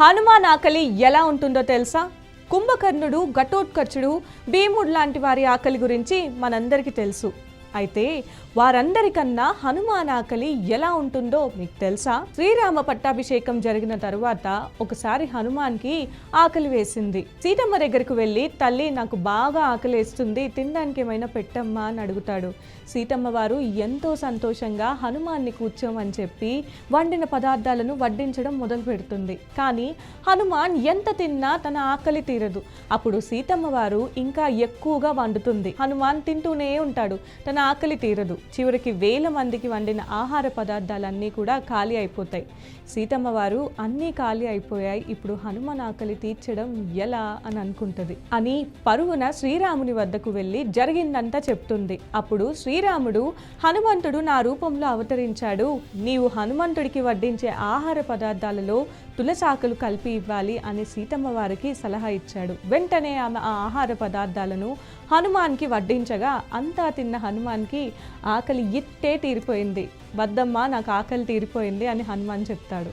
హనుమాన్ ఆకలి ఎలా ఉంటుందో తెలుసా? కుంభకర్ణుడు, ఘటోత్కచుడు, భీముడు లాంటి వారి ఆకలి గురించి మనందరికీ తెలుసు. అయితే వారందరికన్నా హనుమాన్ ఆకలి ఎలా ఉంటుందో మీకు తెలుసా? శ్రీరామ పట్టాభిషేకం జరిగిన తరువాత ఒకసారి హనుమాన్కి ఆకలి వేసింది. సీతమ్మ దగ్గరకు వెళ్ళి, తల్లి నాకు బాగా ఆకలి వేస్తుంది, తినడానికి ఏమైనా పెట్టమ్మా అని అడుగుతాడు. సీతమ్మ వారు ఎంతో సంతోషంగా హనుమాన్ని కూర్చోమని చెప్పి వండిన పదార్థాలను వడ్డించడం మొదలు పెడుతుంది. కానీ హనుమాన్ ఎంత తిన్నా తన ఆకలి తీరదు. అప్పుడు సీతమ్మ వారు ఇంకా ఎక్కువగా వండుతుంది. హనుమాన్ తింటూనే ఉంటాడు, తన ఆకలి తీరదు. చివరికి వేల మందికి వండిన ఆహార పదార్థాలన్నీ కూడా ఖాళీ అయిపోతాయి. సీతమ్మ వారు అన్నీ ఖాళీ అయిపోయాయి, ఇప్పుడు హనుమాన్ ఆకలి తీర్చడం ఎలా అని అనుకుంటుంది. అని పరుగున శ్రీరాముని వద్దకు వెళ్ళి జరిగిందంతా చెప్తుంది. అప్పుడు శ్రీరాముడు, హనుమంతుడు నా రూపంలో అవతరించాడు, నీవు హనుమంతుడికి వడ్డించే ఆహార పదార్థాలలో తులసాకులు కలిపి ఇవ్వాలి అని సీతమ్మ వారికి సలహా ఇచ్చాడు. వెంటనే ఆమె ఆ ఆహార పదార్థాలను హనుమాన్కి వడ్డించగా అంతా తిన్న హనుమాన్కి ఆకలి ఇట్టే తీరిపోయింది. వద్దమ్మా, నాకు ఆకలి తీరిపోయింది అని హనుమాన్ చెప్తాడు.